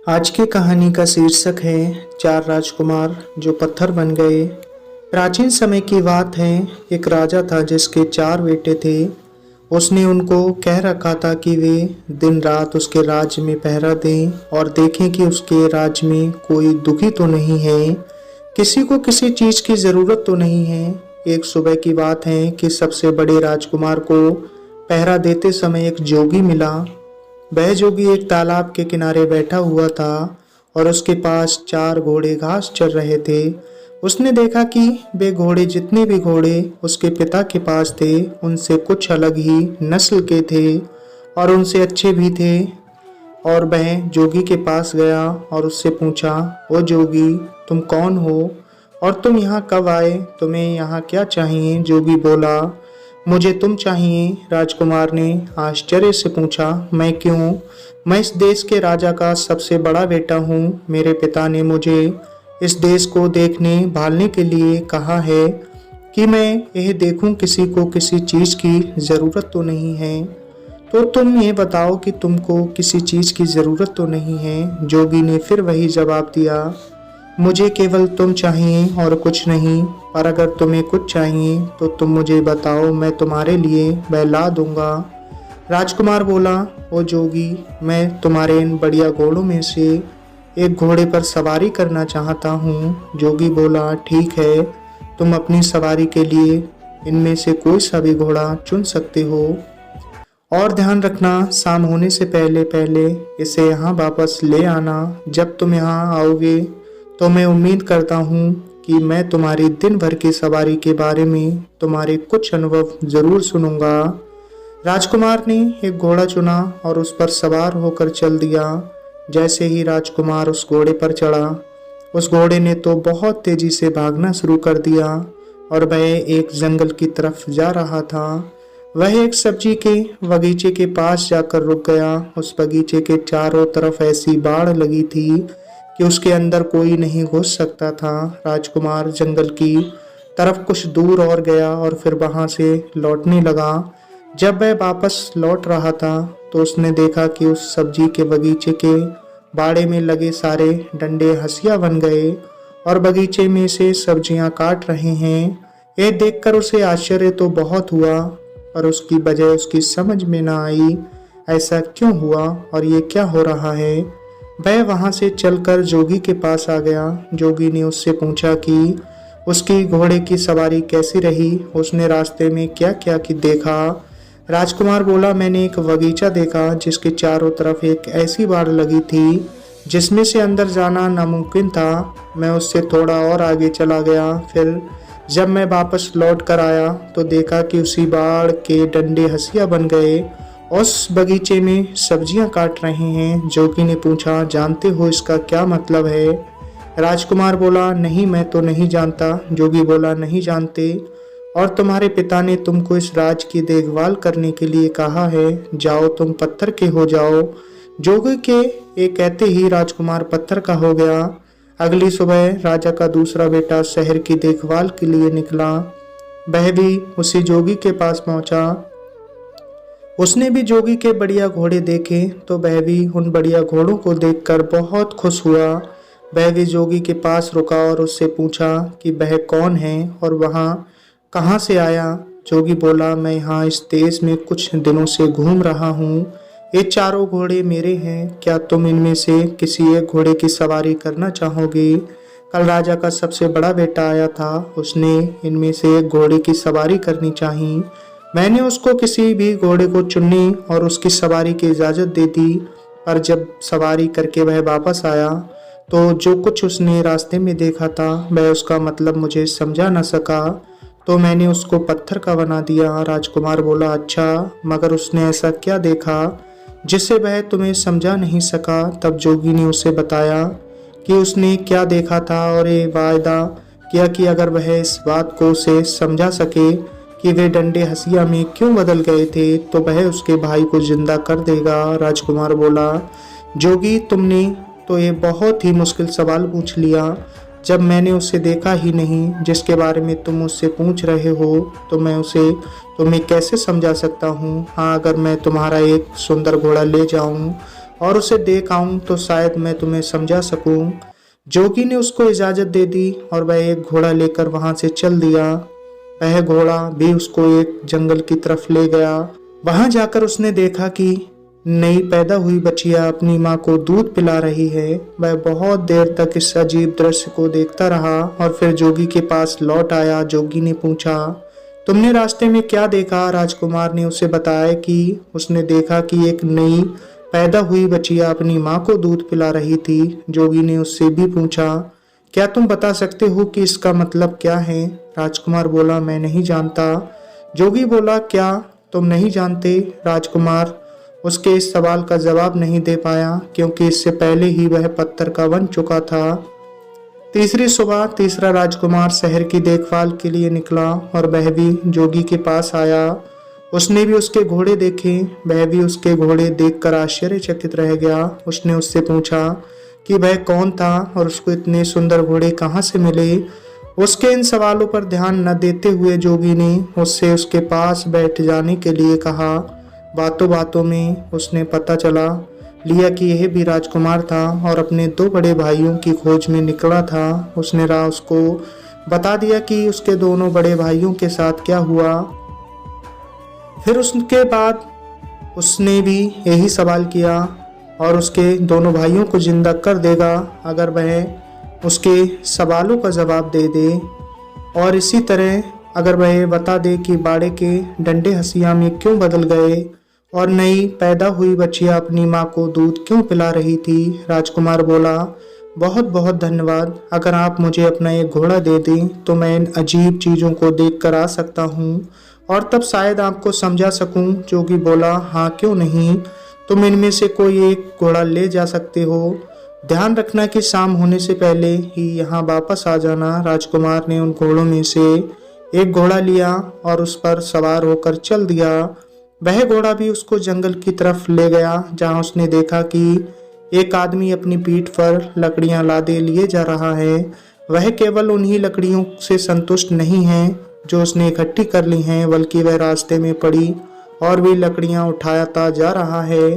आज की कहानी का शीर्षक है चार राजकुमार जो पत्थर बन गए। प्राचीन समय की बात है। एक राजा था जिसके चार बेटे थे। उसने उनको कह रखा था कि वे दिन रात उसके राज्य में पहरा दें और देखें कि उसके राज्य में कोई दुखी तो नहीं है, किसी को किसी चीज की जरूरत तो नहीं है। एक सुबह की बात है कि सबसे बड़े राजकुमार को पहरा देते समय एक जोगी मिला। वह जोगी एक तालाब के किनारे बैठा हुआ था और उसके पास चार घोड़े घास चर रहे थे। उसने देखा कि वे घोड़े, जितने भी घोड़े उसके पिता के पास थे, उनसे कुछ अलग ही नस्ल के थे और उनसे अच्छे भी थे। और वह जोगी के पास गया और उससे पूछा, ओ जोगी, तुम कौन हो और तुम यहाँ कब आए? तुम्हें यहाँ क्या चाहिए? जोगी बोला, मुझे तुम चाहिए। राजकुमार ने आश्चर्य से पूछा, मैं क्यों? मैं इस देश के राजा का सबसे बड़ा बेटा हूँ। मेरे पिता ने मुझे इस देश को देखने भालने के लिए कहा है कि मैं यह देखूं किसी को किसी चीज की जरूरत तो नहीं है। तो तुम ये बताओ कि तुमको किसी चीज की जरूरत तो नहीं है। जोगी ने फिर वही जवाब दिया, मुझे केवल तुम चाहिए और कुछ नहीं। पर अगर तुम्हें कुछ चाहिए तो तुम मुझे बताओ, मैं तुम्हारे लिए वह ला दूंगा। राजकुमार बोला, ओ जोगी, मैं तुम्हारे इन बढ़िया घोड़ों में से एक घोड़े पर सवारी करना चाहता हूँ। जोगी बोला, ठीक है, तुम अपनी सवारी के लिए इनमें से कोई सा भी घोड़ा चुन सकते हो। और ध्यान रखना, शाम होने से पहले पहले इसे यहाँ वापस ले आना। जब तुम यहाँ आओगे तो मैं उम्मीद करता हूँ कि मैं तुम्हारी दिन भर की सवारी के बारे में तुम्हारे कुछ अनुभव जरूर सुनूंगा। राजकुमार ने एक घोड़ा चुना और उस पर सवार होकर चल दिया। जैसे ही राजकुमार उस घोड़े पर चढ़ा, उस घोड़े ने तो बहुत तेजी से भागना शुरू कर दिया और वह एक जंगल की तरफ जा रहा था। वह एक सब्जी के बगीचे के पास जाकर रुक गया। उस बगीचे के चारों तरफ ऐसी बाड़ लगी थी कि उसके अंदर कोई नहीं घुस सकता था। राजकुमार जंगल की तरफ कुछ दूर और गया और फिर वहां से लौटने लगा। जब वह वापस लौट रहा था तो उसने देखा कि उस सब्जी के बगीचे के बाड़े में लगे सारे डंडे हंसिया बन गए और बगीचे में से सब्जियां काट रहे हैं। यह देखकर उसे आश्चर्य तो बहुत हुआ, पर उसकी वजह उसकी समझ में ना आई। ऐसा क्यों हुआ और ये क्या हो रहा है? वह वहां से चलकर जोगी के पास आ गया। जोगी ने उससे पूछा कि उसकी घोड़े की सवारी कैसी रही, उसने रास्ते में क्या क्या की देखा। राजकुमार बोला, मैंने एक बगीचा देखा जिसके चारों तरफ एक ऐसी बाड़ लगी थी जिसमें से अंदर जाना नामुमकिन था। मैं उससे थोड़ा और आगे चला गया। फिर जब मैं वापस लौट कर आया तो देखा कि उसी बाड़ के डंडे हंसिया बन गए। उस बगीचे में सब्जियां काट रहे हैं। जोगी ने पूछा, जानते हो इसका क्या मतलब है? राजकुमार बोला, नहीं, मैं तो नहीं जानता। जोगी बोला, नहीं जानते? और तुम्हारे पिता ने तुमको इस राज की देखभाल करने के लिए कहा है। जाओ, तुम पत्थर के हो जाओ। जोगी के ये कहते ही राजकुमार पत्थर का हो गया। अगली सुबह राजा का दूसरा बेटा शहर की देखभाल के लिए निकला। वह भी उसी जोगी के पास पहुंचा। उसने भी जोगी के बढ़िया घोड़े देखे तो वह भी उन बढ़िया घोड़ों को देखकर बहुत खुश हुआ। वह भी जोगी के पास रुका और उससे पूछा कि वह कौन है और वहाँ कहाँ से आया। जोगी बोला, मैं यहाँ इस देश में कुछ दिनों से घूम रहा हूँ। ये चारों घोड़े मेरे हैं। क्या तुम इनमें से किसी एक घोड़े की सवारी करना चाहोगे? कल राजा का सबसे बड़ा बेटा आया था, उसने इनमें से एक घोड़े की सवारी करनी चाहिए। मैंने उसको किसी भी घोड़े को चुनने और उसकी सवारी की इजाज़त दे दी, पर जब सवारी करके वह वापस आया तो जो कुछ उसने रास्ते में देखा था वह उसका मतलब मुझे समझा न सका, तो मैंने उसको पत्थर का बना दिया। राजकुमार बोला, अच्छा, मगर उसने ऐसा क्या देखा जिससे वह तुम्हें समझा नहीं सका? तब जोगी ने उसे बताया कि उसने क्या देखा था और ये वायदा किया कि अगर वह इस बात को उसे समझा सके कि वे डंडे हंसिया में क्यों बदल गए थे तो वह उसके भाई को जिंदा कर देगा। राजकुमार बोला, जोगी, तुमने तो ये बहुत ही मुश्किल सवाल पूछ लिया। जब मैंने उसे देखा ही नहीं जिसके बारे में तुम मुझसे पूछ रहे हो, तो मैं उसे तुम्हें कैसे समझा सकता हूँ? हाँ, अगर मैं तुम्हारा एक सुंदर घोड़ा ले जाऊँ और उसे देख आऊं तो शायद मैं तुम्हें समझा सकूं। जोगी ने उसको इजाजत दे दी और वह एक घोड़ा लेकर वहां से चल दिया। वह घोड़ा भी उसको एक जंगल की तरफ ले गया। वहां जाकर उसने देखा कि नई पैदा हुई बच्चिया अपनी माँ को दूध पिला रही है। वह बहुत देर तक इस अजीब दृश्य को देखता रहा और फिर जोगी के पास लौट आया। जोगी ने पूछा, तुमने रास्ते में क्या देखा? राजकुमार ने उसे बताया कि उसने देखा कि एक नई पैदा हुई बच्चिया अपनी माँ को दूध पिला रही थी। जोगी ने उससे भी पूछा, क्या तुम बता सकते हो कि इसका मतलब क्या है? राजकुमार बोला, मैं नहीं जानता। जोगी बोला, क्या तुम नहीं जानते? राजकुमार उसके इस सवाल का जवाब नहीं दे पाया क्योंकि इससे पहले ही वह पत्थर का बन चुका था। तीसरी सुबह तीसरा राजकुमार शहर की देखभाल के लिए निकला और वह भी जोगी के पास आया। उसने भी उसके घोड़े देखे। वह भी उसके घोड़े देखकर आश्चर्यचकित रह गया। उसने उससे पूछा कि वह कौन था और उसको इतने सुंदर घोड़े कहाँ से मिले। उसके इन सवालों पर ध्यान न देते हुए जोगी ने उससे उसके पास बैठ जाने के लिए कहा। बातों बातों में उसने पता चला लिया कि यह भी राजकुमार था और अपने दो बड़े भाइयों की खोज में निकला था। उसने राह उसको बता दिया कि उसके दोनों बड़े भाइयों के साथ क्या हुआ। फिर उसके बाद उसने भी यही सवाल किया और उसके दोनों भाइयों को जिंदा कर देगा अगर वह उसके सवालों का जवाब दे दे, और इसी तरह अगर वह बता दे कि बाड़े के डंडे हंसिया में क्यों बदल गए और नई पैदा हुई बच्चिया अपनी माँ को दूध क्यों पिला रही थी। राजकुमार बोला, बहुत बहुत धन्यवाद। अगर आप मुझे अपना एक घोड़ा दे दें तो मैं इन अजीब चीज़ों को देख कर आ सकता हूँ और तब शायद आपको समझा सकूँ। जोगी बोला, हाँ क्यों नहीं, तुम इनमें से कोई एक घोड़ा ले जा सकते हो। ध्यान रखना कि शाम होने से पहले ही यहाँ वापस आ जाना। राजकुमार ने उन घोड़ों में से एक घोड़ा लिया और उस पर सवार होकर चल दिया। वह घोड़ा भी उसको जंगल की तरफ ले गया जहाँ उसने देखा कि एक आदमी अपनी पीठ पर लकड़ियाँ लादे लिए जा रहा है। वह केवल उन्हीं लकड़ियों से संतुष्ट नहीं है जो उसने इकट्ठी कर ली हैं, बल्कि वह रास्ते में पड़ी और भी लकड़ियाँ उठाता जा रहा है।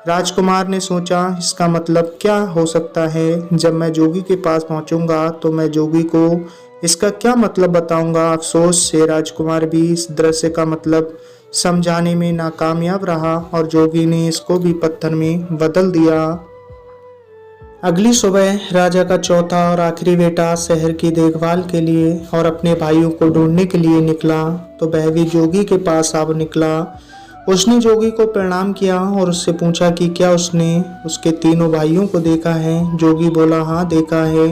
राजकुमार ने सोचा, इसका मतलब क्या हो सकता है? जब मैं जोगी के पास पहुंचूंगा तो मैं जोगी को इसका क्या मतलब बताऊंगा। अफसोस से राजकुमार भी इस दृश्य का मतलब समझाने में नाकामयाब रहा और जोगी ने इसको भी पत्थर में बदल दिया। अगली सुबह राजा का चौथा और आखिरी बेटा शहर की देखभाल के लिए और अपने भाइयों को ढूंढने के लिए निकला तो वह भी जोगी के पास आ निकला। उसने जोगी को प्रणाम किया और उससे पूछा कि क्या उसने उसके तीनों भाइयों को देखा है। जोगी बोला, हाँ देखा है।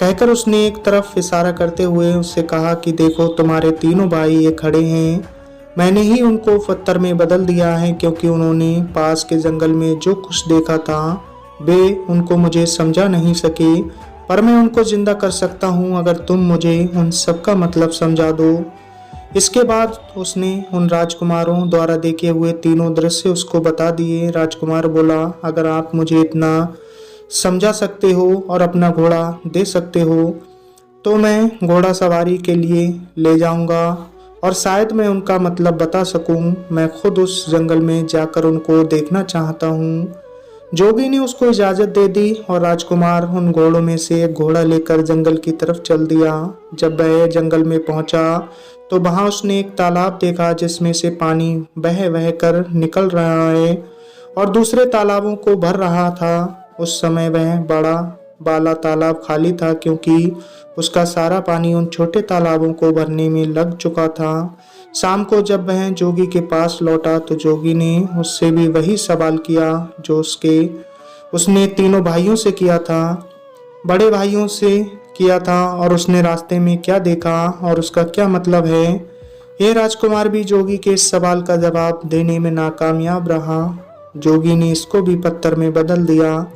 कहकर उसने एक तरफ इशारा करते हुए उससे कहा कि देखो तुम्हारे तीनों भाई ये खड़े हैं। मैंने ही उनको पत्थर में बदल दिया है क्योंकि उन्होंने पास के जंगल में जो कुछ देखा था वे उनको मुझे समझा नहीं सके, पर मैं उनको जिंदा कर सकता हूँ अगर तुम मुझे उन सब का मतलब समझा दो। इसके बाद उसने उन राजकुमारों द्वारा देखे हुए तीनों दृश्य उसको बता दिए। राजकुमार बोला, अगर आप मुझे इतना समझा सकते हो और अपना घोड़ा दे सकते हो तो मैं घोड़ा सवारी के लिए ले जाऊंगा और शायद मैं उनका मतलब बता सकूं। मैं खुद उस जंगल में जाकर उनको देखना चाहता हूं। जोगी ने उसको इजाजत दे दी और राजकुमार उन घोड़ों में से एक घोड़ा लेकर जंगल की तरफ चल दिया। जब वह जंगल में पहुंचा तो वहां उसने एक तालाब देखा जिसमें से पानी बह बह कर निकल रहा है और दूसरे तालाबों को भर रहा था। उस समय वह बड़ा वाला तालाब खाली था क्योंकि उसका सारा पानी उन छोटे तालाबों को भरने में लग चुका था। शाम को जब वह जोगी के पास लौटा तो जोगी ने उससे भी वही सवाल किया जो उसने तीनों भाइयों से किया था, बड़े भाइयों से किया था, और उसने रास्ते में क्या देखा और उसका क्या मतलब है। यह राजकुमार भी जोगी के इस सवाल का जवाब देने में नाकामयाब रहा। जोगी ने इसको भी पत्थर में बदल दिया।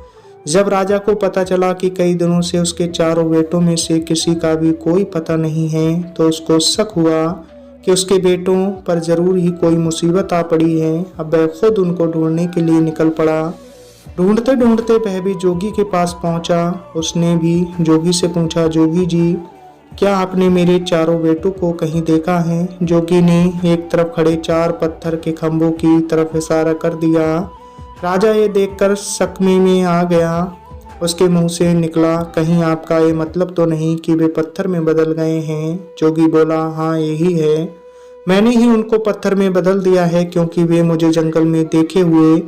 जब राजा को पता चला कि कई दिनों से उसके चारों बेटों में से किसी का भी कोई पता नहीं है तो उसको शक हुआ कि उसके बेटों पर जरूर ही कोई मुसीबत आ पड़ी है। अब वह खुद उनको ढूंढने के लिए निकल पड़ा। ढूंढते ढूंढते वह भी जोगी के पास पहुंचा। उसने भी जोगी से पूछा, जोगी जी क्या आपने मेरे चारों बेटों को कहीं देखा है? जोगी ने एक तरफ खड़े 4 पत्थर के खंभों की तरफ इशारा कर दिया। राजा ये देखकर सकमे में आ गया। उसके मुंह से निकला, कहीं आपका ये मतलब तो नहीं कि वे पत्थर में बदल गए हैं? जोगी बोला, हाँ यही है, मैंने ही उनको पत्थर में बदल दिया है, क्योंकि वे मुझे जंगल में देखे हुए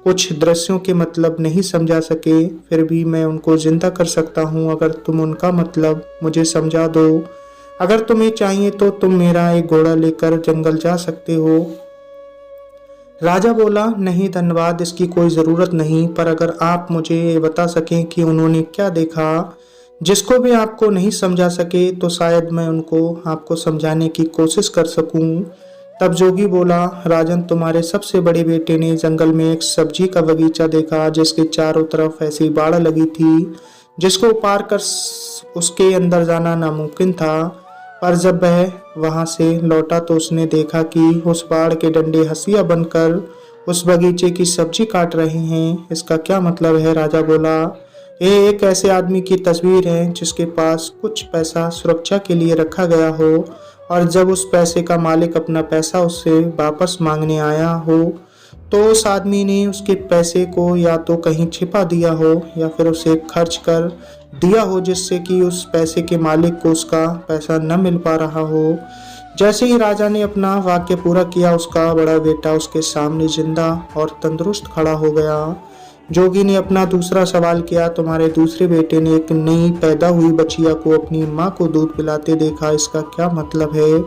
कुछ दृश्यों के मतलब नहीं समझा सके। फिर भी मैं उनको जिंदा कर सकता हूँ अगर तुम उनका मतलब मुझे समझा दो। अगर तुम्हें चाहिए तो तुम मेरा एक घोड़ा लेकर जंगल जा सकते हो। राजा बोला, नहीं धन्यवाद, इसकी कोई ज़रूरत नहीं, पर अगर आप मुझे ये बता सकें कि उन्होंने क्या देखा जिसको भी आपको नहीं समझा सके, तो शायद मैं उनको आपको समझाने की कोशिश कर सकूं। तब जोगी बोला, राजन, तुम्हारे सबसे बड़े बेटे ने जंगल में एक सब्जी का बगीचा देखा जिसके चारों तरफ ऐसी बाड़ लगी थी जिसको पार कर उसके अंदर जाना नामुमकिन था। पर जब वह वहां से लौटा तो उसने देखा कि उस बाड़ के डंडे हंसिया बनकर उस बगीचे की सब्जी काट रहे हैं। इसका क्या मतलब है? राजा बोला, ये एक ऐसे आदमी की तस्वीर है जिसके पास कुछ पैसा सुरक्षा के लिए रखा गया हो, और जब उस पैसे का मालिक अपना पैसा उससे वापस मांगने आया हो तो उस आदमी ने उसके पैसे को या तो कहीं छिपा दिया हो या फिर उसे खर्च कर दिया हो, जिससे कि उस पैसे के मालिक को उसका पैसा न मिल पा रहा हो। जैसे ही राजा ने अपना वाक्य पूरा किया, उसका बड़ा बेटा उसके सामने जिंदा और तंदुरुस्त खड़ा हो गया। जोगी ने अपना दूसरा सवाल किया, तुम्हारे दूसरे बेटे ने एक नई पैदा हुई बच्चिया को अपनी माँ को दूध पिलाते देखा, इसका क्या मतलब है?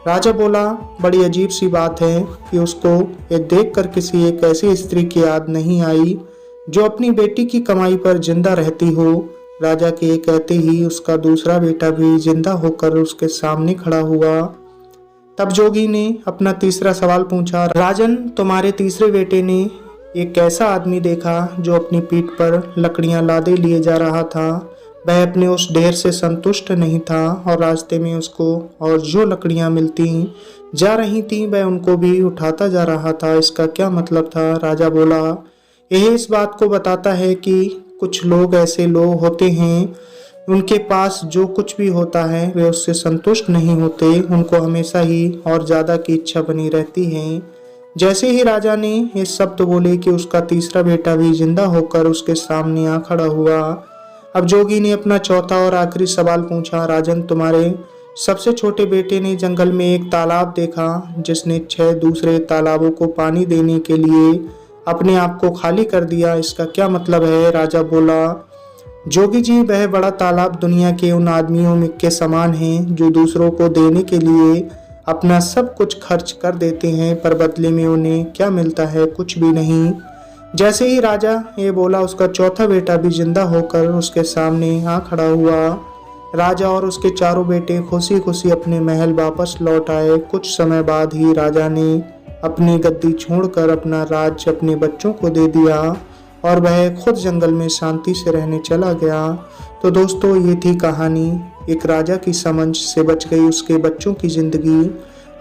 राजा बोला, बड़ी अजीब सी बात है कि उसको ये देखकर किसी एक ऐसी स्त्री की याद नहीं आई जो अपनी बेटी की कमाई पर जिंदा रहती हो। राजा के कहते ही उसका दूसरा बेटा भी जिंदा होकर उसके सामने खड़ा हुआ। तब जोगी ने अपना तीसरा सवाल पूछा, राजन, तुम्हारे तीसरे बेटे ने एक ऐसा आदमी देखा जो अपनी पीठ पर लकड़ियां लादे लिए जा रहा था। वह अपने उस ढेर से संतुष्ट नहीं था और रास्ते में उसको और जो लकड़ियां मिलती जा रही थी वह उनको भी उठाता जा रहा था। इसका क्या मतलब था? राजा बोला, यह इस बात को बताता है कि कुछ लोग ऐसे लोग होते हैं, उनके पास जो कुछ भी होता है वे उससे संतुष्ट नहीं होते, उनको हमेशा ही और ज़्यादा की इच्छा बनी रहती है। जैसे ही राजा ने ये शब्द बोले कि उसका तीसरा बेटा भी जिंदा होकर उसके सामने आ खड़ा हुआ। अब जोगी ने अपना चौथा और आखिरी सवाल पूछा, राजन, तुम्हारे सबसे छोटे बेटे ने जंगल में एक तालाब देखा जिसने 6 दूसरे तालाबों को पानी देने के लिए अपने आप को खाली कर दिया, इसका क्या मतलब है? राजा बोला, जोगी जी, वह बड़ा तालाब दुनिया के उन आदमियों में के समान है जो दूसरों को देने के लिए अपना सब कुछ खर्च कर देते हैं, पर बदले में उन्हें क्या मिलता है? कुछ भी नहीं। जैसे ही राजा ये बोला, उसका चौथा बेटा भी जिंदा होकर उसके सामने आ खड़ा हुआ। राजा और उसके चारों बेटे खुशी खुशी अपने महल वापस लौट आए। कुछ समय बाद ही राजा ने अपनी गद्दी छोड़कर अपना राज्य अपने बच्चों को दे दिया और वह खुद जंगल में शांति से रहने चला गया। तो दोस्तों, ये थी कहानी, एक राजा की समझ से बच गई उसके बच्चों की जिंदगी।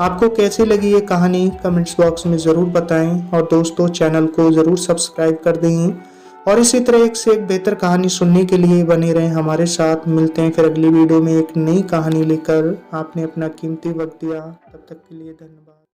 आपको कैसी लगी ये कहानी कमेंट्स बॉक्स में ज़रूर बताएं, और दोस्तों चैनल को ज़रूर सब्सक्राइब कर दें, और इसी तरह एक से एक बेहतर कहानी सुनने के लिए बने रहें हमारे साथ। मिलते हैं फिर अगली वीडियो में एक नई कहानी लेकर। आपने अपना कीमती वक्त दिया, तब तक के लिए धन्यवाद।